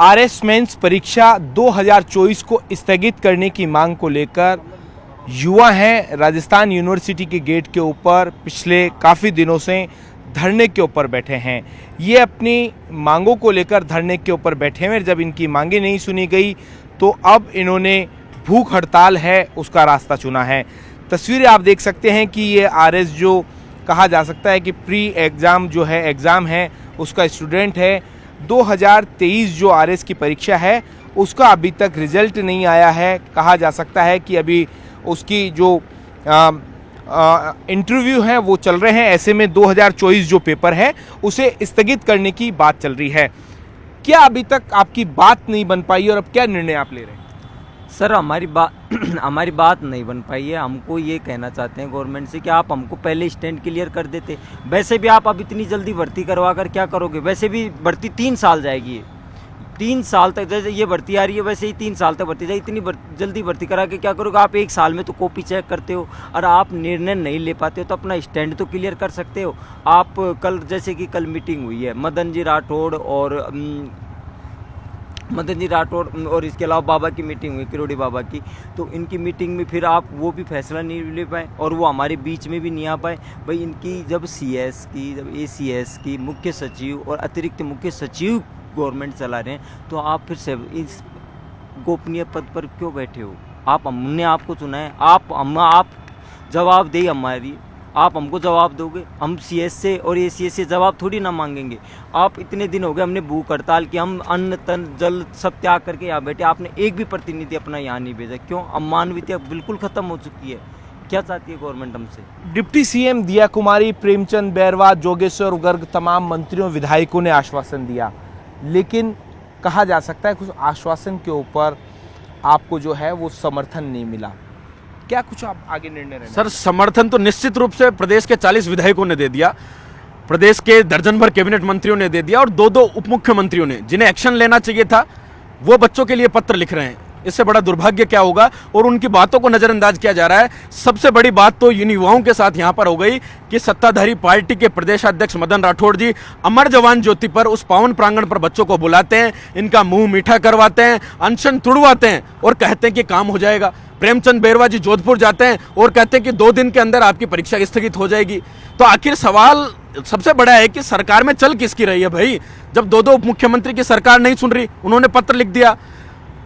RS mains परीक्षा 2024 को स्थगित करने की मांग को लेकर युवा हैं राजस्थान यूनिवर्सिटी के गेट के ऊपर पिछले काफ़ी दिनों से धरने के ऊपर बैठे हैं। ये अपनी मांगों को लेकर धरने के ऊपर बैठे हुए। जब इनकी मांगें नहीं सुनी गई तो अब इन्होंने भूख हड़ताल है उसका रास्ता चुना है। तस्वीरें आप देख सकते हैं कि ये आरएस जो कहा जा सकता है कि प्री एग्ज़ाम जो है एग्ज़ाम है उसका स्टूडेंट है। 2023 जो आरएस की परीक्षा है उसका अभी तक रिजल्ट नहीं आया है। कहा जा सकता है कि अभी उसकी जो इंटरव्यू है वो चल रहे हैं। ऐसे में 2024 जो पेपर है उसे स्थगित करने की बात चल रही है। क्या अभी तक आपकी बात नहीं बन पाई और अब क्या निर्णय आप ले रहे हैं? सर हमारी बात नहीं बन पाई है। हमको ये कहना चाहते हैं गवर्नमेंट से कि आप हमको पहले स्टैंड क्लियर कर देते। वैसे भी आप अब इतनी जल्दी भर्ती करवा कर क्या करोगे? वैसे भी भर्ती 3 साल जाएगी। 3 साल तक जैसे ये भर्ती आ रही है वैसे ही 3 साल तक भर्ती जाएगी। इतनी जल्दी भर्ती करा के क्या करोगे? आप 1 साल में तो कॉपी चेक करते हो और आप निर्णय नहीं ले पाते हो तो अपना स्टैंड तो क्लियर कर सकते हो। आप कल जैसे कि कल मीटिंग हुई है मदन जी राठौड़ और इसके अलावा बाबा की मीटिंग हुई किरोड़ी बाबा की, तो इनकी मीटिंग में फिर आप वो भी फैसला नहीं ले पाए और वो हमारे बीच में भी नहीं आ पाए। भाई इनकी जब सीएस की जब एसीएस की मुख्य सचिव और अतिरिक्त मुख्य सचिव गवर्नमेंट चला रहे हैं तो आप फिर से इस गोपनीय पद पर क्यों बैठे हो? हमने आपको चुना है। आप जवाब दें हमारी, आप हमको जवाब दोगे। हम सीएस से और एसीएस से जवाब थोड़ी ना मांगेंगे। आप इतने दिन हो गए हमने भूख हड़ताल की, हम अन्न तन जल सब त्याग करके यहाँ बैठे, आपने एक भी प्रतिनिधि अपना यहाँ नहीं भेजा। क्यों? अब मानवीयता बिल्कुल खत्म हो चुकी है। क्या चाहती है गवर्नमेंट हमसे? डिप्टी सीएम दिया कुमारी, प्रेमचंद बैरवा, जोगेश्वर गर्ग तमाम मंत्रियों विधायकों ने आश्वासन दिया, लेकिन कहा जा सकता है कुछ आश्वासन के ऊपर आपको जो है वो समर्थन नहीं मिला। क्या कुछ आप आगे निर्णय लेंगे? सर समर्थन तो निश्चित रूप से प्रदेश के 40 विधायकों ने दे दिया, प्रदेश के दर्जन भर कैबिनेट मंत्रियों ने दे दिया और 2-2 उप मुख्यमंत्रियों ने, जिन्हें एक्शन लेना चाहिए था वो बच्चों के लिए पत्र लिख रहे हैं। इससे बड़ा दुर्भाग्य क्या होगा? और उनकी बातों को नजरअंदाज किया जा रहा है। सबसे बड़ी बात तो इन युवाओं के साथ यहाँ पर हो गई कि सत्ताधारी पार्टी के प्रदेशाध्यक्ष मदन राठौड़ जी अमर जवान ज्योति पर उस पावन प्रांगण पर बच्चों को बुलाते हैं, इनका मुंह मीठा करवाते हैं, अनशन तुड़वाते हैं और कहते हैं कि काम हो जाएगा। प्रेमचंद बैरवा जी जोधपुर जाते हैं और कहते हैं कि 2 दिन के अंदर आपकी परीक्षा स्थगित हो जाएगी। तो आखिर सवाल सबसे बड़ा है कि सरकार में चल किसकी रही है भाई? जब 2-2 उप मुख्यमंत्री की सरकार नहीं सुन रही, उन्होंने पत्र लिख दिया।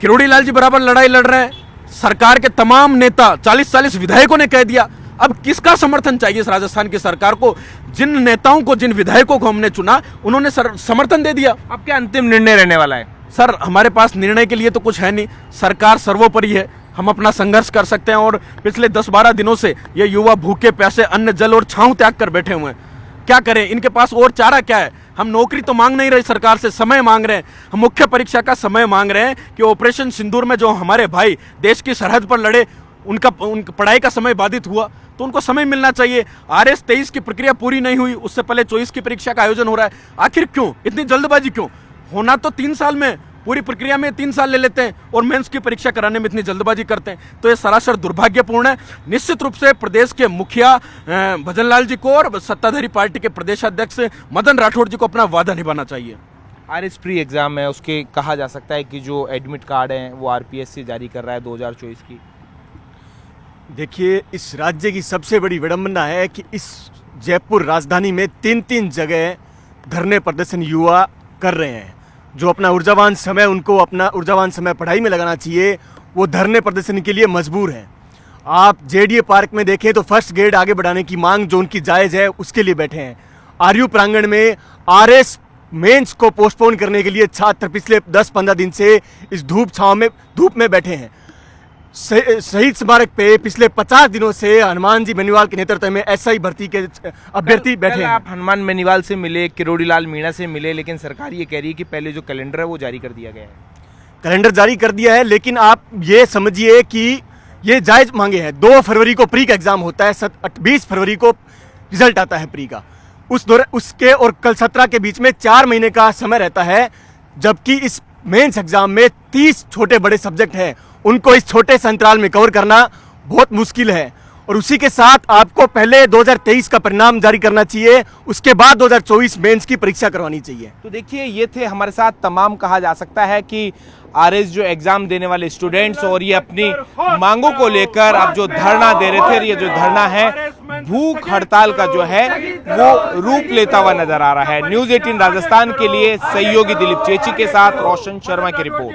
किरोड़ी लाल जी बराबर लड़ाई लड़ रहे हैं, सरकार के तमाम नेता 40-40 विधायकों ने कह दिया। अब किसका समर्थन चाहिए इस राजस्थान की सरकार को? जिन नेताओं को, जिन विधायकों को हमने चुना उन्होंने समर्थन दे दिया। अब क्या अंतिम निर्णय रहने वाला है? सर हमारे पास निर्णय के लिए तो कुछ है नहीं, सरकार सर्वोपरि है। हम अपना संघर्ष कर सकते हैं और पिछले 10-12 दिनों से ये युवा भूखे प्यासे अन्न जल और छांव त्याग कर बैठे हुए हैं। क्या करें? इनके पास और चारा क्या है? हम नौकरी तो मांग नहीं रहे सरकार से, समय मांग रहे हैं। हम मुख्य परीक्षा का समय मांग रहे हैं कि ऑपरेशन सिंदूर में जो हमारे भाई देश की सरहद पर लड़े, उनका पढ़ाई का समय बाधित हुआ तो उनको समय मिलना चाहिए। आरएस 23 की प्रक्रिया पूरी नहीं हुई, उससे पहले 24 की परीक्षा का आयोजन हो रहा है। आखिर क्यों इतनी जल्दबाजी? क्यों? होना तो 3 साल में, पूरी प्रक्रिया में 3 साल ले लेते हैं और मेंस की परीक्षा कराने में इतनी जल्दबाजी करते हैं। तो ये सरासर दुर्भाग्यपूर्ण है। निश्चित रूप से प्रदेश के मुखिया भजनलाल जी को और सत्ताधारी पार्टी के प्रदेशाध्यक्ष मदन राठौड़ जी को अपना वादा निभाना चाहिए। आरएस प्री एग्जाम है, उसके कहा जा सकता है कि जो एडमिट कार्ड है वो आरपीएससी जारी कर रहा है 2024 की। देखिए, इस राज्य की सबसे बड़ी विडंबना है कि इस जयपुर राजधानी में 3-3 जगह धरने प्रदर्शन युवा कर रहे हैं। जो अपना ऊर्जावान समय, उनको अपना ऊर्जावान समय पढ़ाई में लगाना चाहिए, वो धरने प्रदर्शन के लिए मजबूर हैं। आप जेडीए पार्क में देखें तो फर्स्ट ग्रेड आगे बढ़ाने की मांग जो उनकी जायज़ है उसके लिए बैठे हैं। आरयू प्रांगण में आरएस मेंस को पोस्टपोन करने के लिए छात्र पिछले 10-15 दिन से इस धूप में बैठे हैं। शहीद स्मारक पे पिछले 50 दिनों से हनुमान जी बेनीवाल के नेतृत्व में एसआई भर्ती के अभ्यर्थी बैठे हैं। आप हनुमान बेनीवाल से मिले, किरोड़ी लाल मीणा से मिले, लेकिन सरकार ये कह रही है कि पहले जो कैलेंडर है वो जारी कर दिया गया है। कैलेंडर जारी कर दिया है, लेकिन आप ये समझिए कि ये जायज मांगे हैं। 2 फरवरी को प्री का एग्जाम होता है, 20 फरवरी को रिजल्ट आता है प्री का। उसके और कल 17 के बीच में 4 महीने का समय रहता है, जबकि इस मेंस एग्जाम में 30 छोटे बड़े सब्जेक्ट हैं। उनको इस छोटे से अंतराल में कवर करना बहुत मुश्किल है और उसी के साथ आपको पहले 2023 का परिणाम जारी करना चाहिए, उसके बाद 2024 मेंस की परीक्षा करवानी चाहिए। तो देखिए ये थे हमारे साथ तमाम, कहा जा सकता है कि आरएस जो एग्जाम देने वाले स्टूडेंट्स, और ये अपनी मांगों को लेकर अब जो धरना दे रहे थे। ये जो धरना है भूख हड़ताल का जो है वो रूप लेता हुआ नजर आ रहा है। न्यूज़ 18 राजस्थान के लिए सहयोगी दिलीप चेची के साथ रोशन शर्मा की रिपोर्ट।